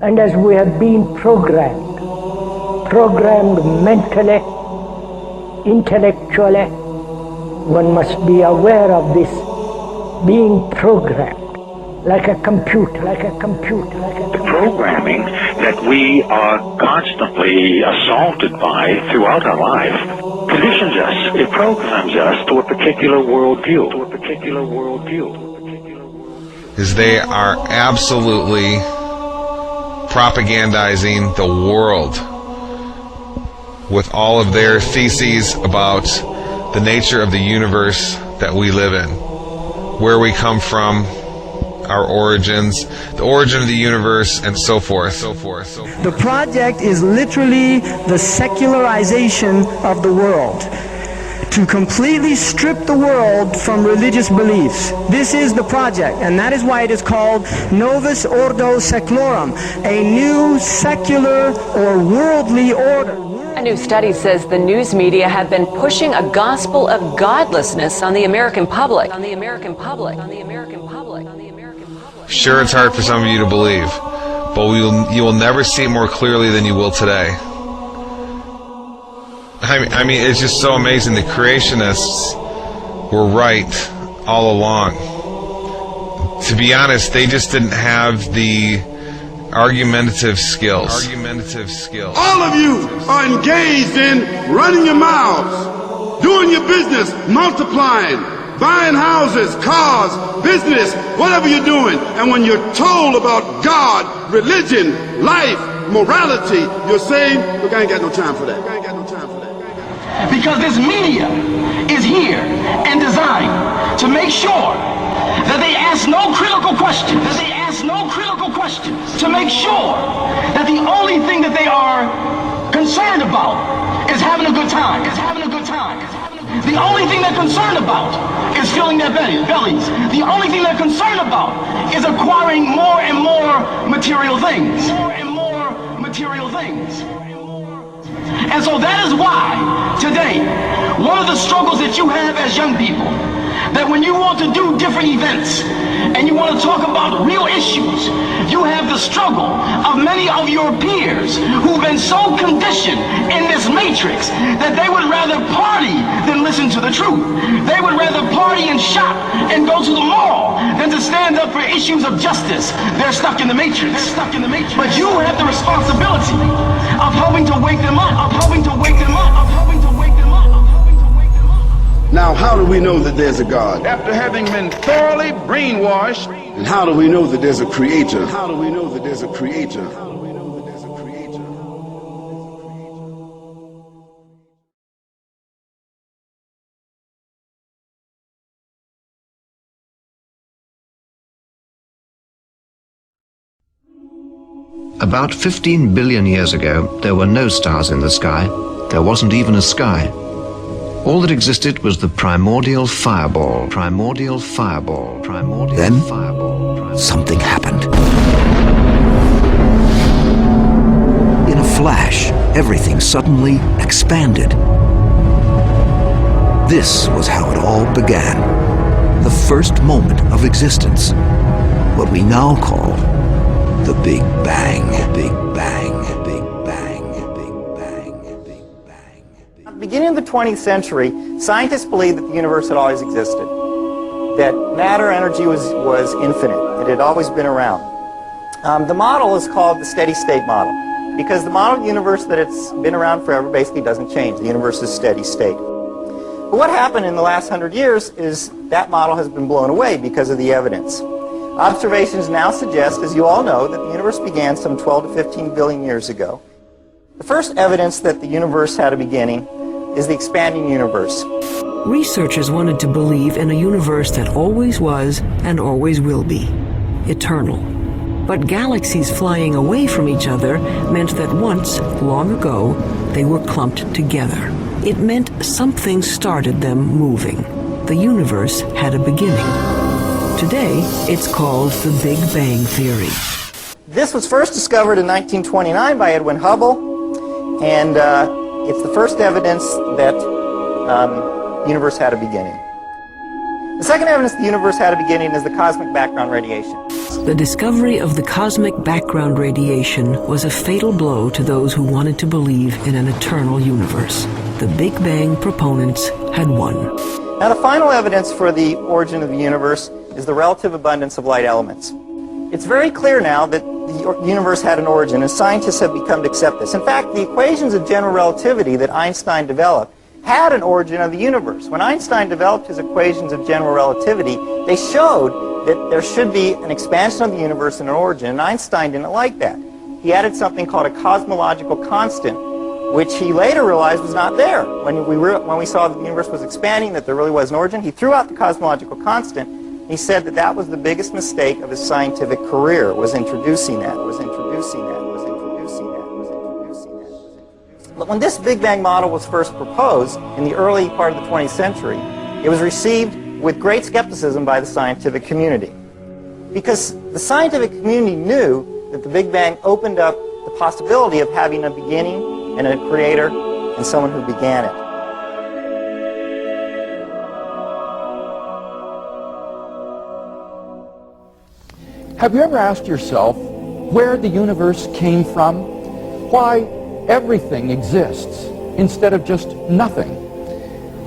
And as we have been programmed mentally, intellectually, one must be aware of this being programmed. Like a computer. The programming that we are constantly assaulted by throughout our life conditions us. It programs us to a particular worldview. Is they are absolutely propagandizing the world with all of their theses about the nature of the universe that we live in, where we come from, our origins, the origin of the universe, and so forth. The project is literally the secularization of the world, to completely strip the world from religious beliefs. This is the project, and that is why it is called Novus Ordo Seclorum, a new secular or worldly order. A new study says the news media have been pushing a gospel of godlessness on the American public. Sure, it's hard for some of you to believe, but you will never see it more clearly than you will today. I mean, it's just so amazing. The creationists were right all along. To be honest, they just didn't have the argumentative skills. All of you are engaged in running your mouths, doing your business, multiplying, buying houses, cars, business, whatever you're doing. And when you're told about God, religion, life, morality, you're saying, look, I ain't got no time for that. Because this media is here and designed to make sure that they ask no critical questions. To make sure that the only thing that they are concerned about is having a good time. The only thing they're concerned about is filling their bellies. The only thing they're concerned about is acquiring more and more material things. And so that is why today, one of the struggles that you have as young people, that when you want to do different events and you want to talk about real issues, you have the struggle of many of your peers who've been so conditioned in this matrix that they would rather party than listen to the truth. They would rather party and shop and go to the mall than to stand up for issues of justice. They're stuck in the matrix. But you have the responsibility of helping to wake them up, Now, how do we know that there's a God? After having been thoroughly brainwashed. And how do we know that there's a creator? About 15 billion years ago, there were no stars in the sky. There wasn't even a sky. All that existed was the primordial fireball. Then, something happened. In a flash, everything suddenly expanded. This was how it all began. The first moment of existence. What we now call the Big Bang. At the beginning of the 20th century, scientists believed that the universe had always existed, that matter energy was infinite. It had always been around. The model is called the steady state model, because the model of the universe that it's been around forever basically doesn't change. The universe is steady state. But what happened in the last 100 years is that model has been blown away because of the evidence. Observations now suggest, as you all know, that the universe began some 12 to 15 billion years ago. The first evidence that the universe had a beginning is the expanding universe. Researchers wanted to believe in a universe that always was and always will be, eternal. But galaxies flying away from each other meant that once, long ago, they were clumped together. It meant something started them moving. The universe had a beginning. Today, it's called the Big Bang Theory. This was first discovered in 1929 by Edwin Hubble, and it's the first evidence that the universe had a beginning. The second evidence the universe had a beginning is the cosmic background radiation. The discovery of the cosmic background radiation was a fatal blow to those who wanted to believe in an eternal universe. The Big Bang proponents had won. Now, the final evidence for the origin of the universe is the relative abundance of light elements. It's very clear now that the universe had an origin, and scientists have become to accept this. In fact, the equations of general relativity that Einstein developed had an origin of the universe. When Einstein developed his equations of general relativity, they showed that there should be an expansion of the universe and an origin, and Einstein didn't like that. He added something called a cosmological constant, which he later realized was not there. When we saw that the universe was expanding, that there really was an origin, he threw out the cosmological constant. He said that that was the biggest mistake of his scientific career, was introducing that, But when this Big Bang model was first proposed in the early part of the 20th century, it was received with great skepticism by the scientific community. Because the scientific community knew that the Big Bang opened up the possibility of having a beginning and a creator and someone who began it. Have you ever asked yourself where the universe came from? Why everything exists instead of just nothing?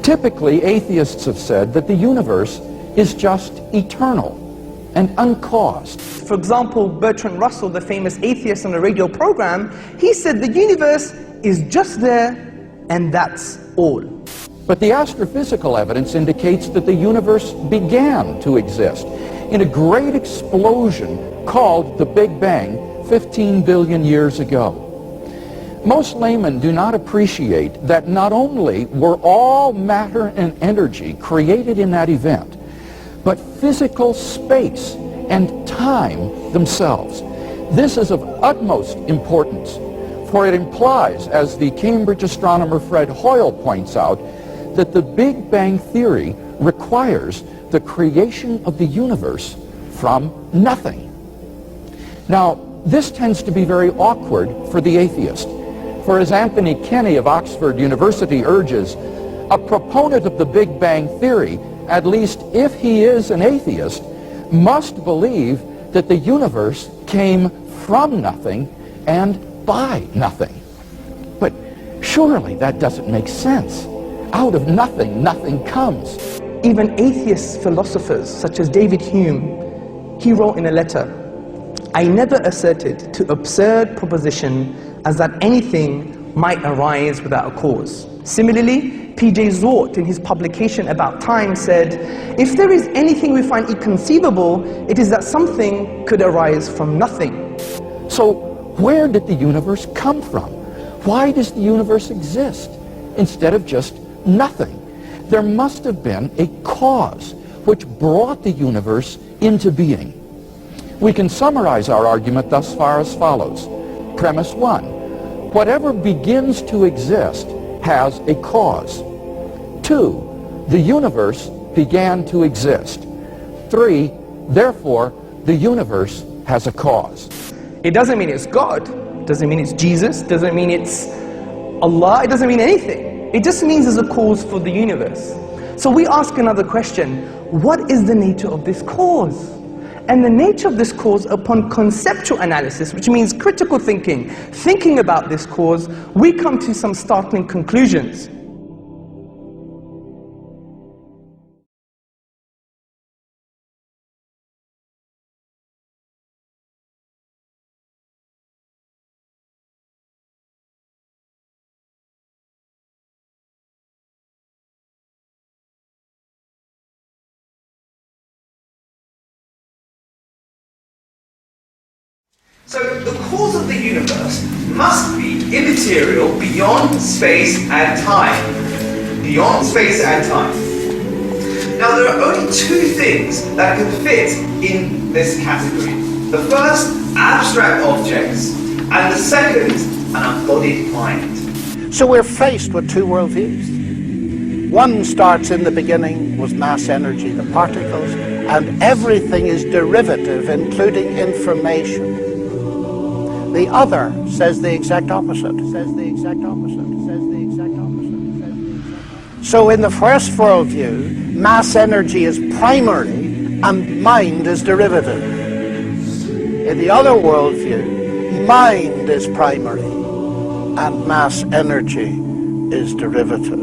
Typically, atheists have said that the universe is just eternal and uncaused. For example, Bertrand Russell, the famous atheist on the radio program, he said the universe is just there and that's all. But the astrophysical evidence indicates that the universe began to exist in a great explosion called the Big Bang 15 billion years ago. Most laymen do not appreciate that not only were all matter and energy created in that event, but physical space and time themselves. This is of utmost importance, for it implies, as the Cambridge astronomer Fred Hoyle points out, that the Big Bang theory requires the creation of the universe from nothing. Now, this tends to be very awkward for the atheist, for as Anthony Kenny of Oxford University urges, a proponent of the Big Bang theory, at least if he is an atheist, must believe that the universe came from nothing and by nothing. But surely that doesn't make sense. Out of nothing, nothing comes. Even atheist philosophers such as David Hume, he wrote in a letter, "I never asserted to absurd proposition as that anything might arise without a cause." Similarly, P.J. Zort in his publication About Time said, "If there is anything we find inconceivable, it is that something could arise from nothing." So where did the universe come from? Why does the universe exist instead of just nothing? There must have been a cause which brought the universe into being. We can summarize our argument thus far as follows. Premise 1. Whatever begins to exist has a cause. 2. The universe began to exist. 3. Therefore, the universe has a cause. It doesn't mean it's God, it doesn't mean it's Jesus, it doesn't mean it's Allah, it doesn't mean anything. It just means there's a cause for the universe. So we ask another question, what is the nature of this cause? And the nature of this cause, upon conceptual analysis, which means critical thinking about this cause, we come to some startling conclusions. So the cause of the universe must be immaterial beyond space and time. Beyond space and time. Now there are only two things that can fit in this category. The first, abstract objects, and the second, an embodied mind. So we're faced with two worldviews. One starts in the beginning with mass energy, the particles, and everything is derivative, including information. The other says the exact opposite. So in the first worldview, mass energy is primary and mind is derivative. In the other worldview, mind is primary and mass energy is derivative.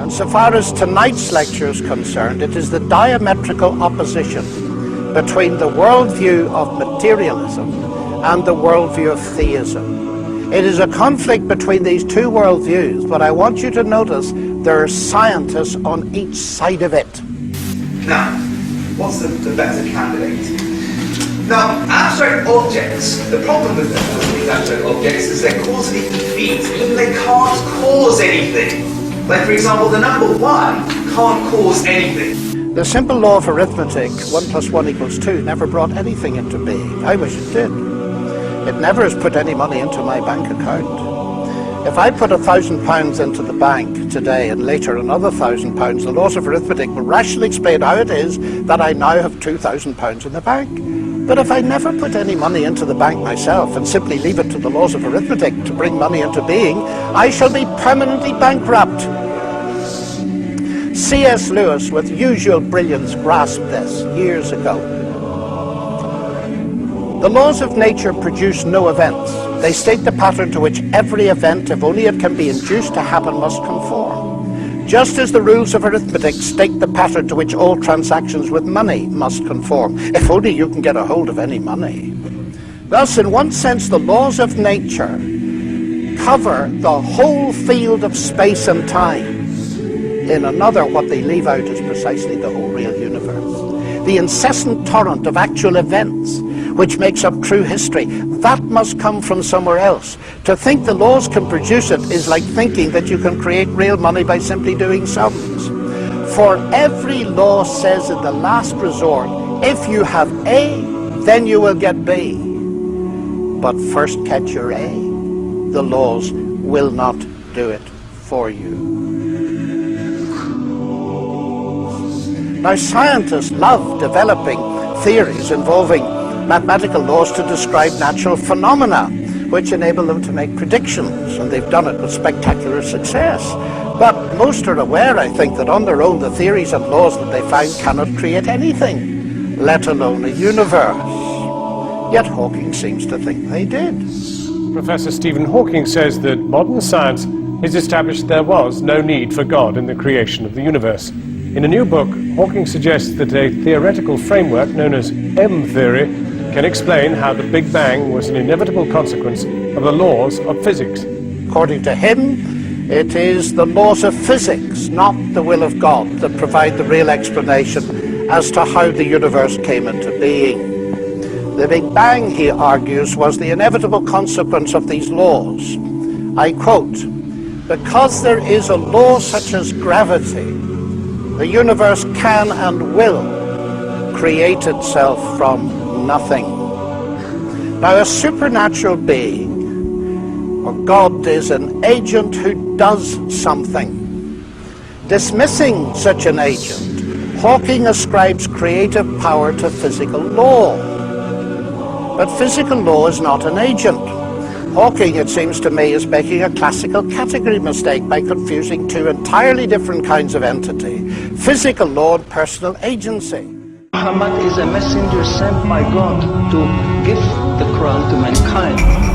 And so far as tonight's lecture is concerned, it is the diametrical opposition between the worldview of materialism and the worldview of theism. It is a conflict between these two worldviews, but I want you to notice there are scientists on each side of it. Now, what's the better candidate? Now, abstract objects, the problem with these abstract objects is they're causally effete, meaning they can't cause anything. Like, for example, the number 1 can't cause anything. The simple law of arithmetic, 1 + 1 = 2, never brought anything into being. I wish it did. It never has put any money into my bank account. If I put £1,000 into the bank today and later another £1,000, the laws of arithmetic will rationally explain how it is that I now have £2,000 in the bank. But if I never put any money into the bank myself and simply leave it to the laws of arithmetic to bring money into being, I shall be permanently bankrupt. C.S. Lewis, with usual brilliance, grasped this years ago. The laws of nature produce no events. They state the pattern to which every event, if only it can be induced to happen, must conform. Just as the rules of arithmetic state the pattern to which all transactions with money must conform, if only you can get a hold of any money. Thus, in one sense, the laws of nature cover the whole field of space and time. In another, what they leave out is precisely the whole real universe. The incessant torrent of actual events, which makes up true history, that must come from somewhere else. To think the laws can produce it is like thinking that you can create real money by simply doing sums. For every law says in the last resort, if you have A, then you will get B. But first catch your A. The laws will not do it for you. Now, scientists love developing theories involving mathematical laws to describe natural phenomena, which enable them to make predictions, and they've done it with spectacular success. But most are aware, I think, that on their own the theories and laws that they find cannot create anything, let alone a universe. Yet Hawking seems to think they did. Professor Stephen Hawking says that modern science has established there was no need for God in the creation of the universe. In a new book, Hawking suggests that a theoretical framework known as M-theory can explain how the Big Bang was an inevitable consequence of the laws of physics. According to him, it is the laws of physics, not the will of God, that provide the real explanation as to how the universe came into being. The Big Bang, he argues, was the inevitable consequence of these laws. I quote, "Because there is a law such as gravity, the universe can and will create itself from nothing." Now, a supernatural being, or God, is an agent who does something. Dismissing such an agent, Hawking ascribes creative power to physical law. But physical law is not an agent. Hawking, it seems to me, is making a classical category mistake by confusing two entirely different kinds of entity: physical law and personal agency. Muhammad is a messenger sent by God to give the Quran to mankind.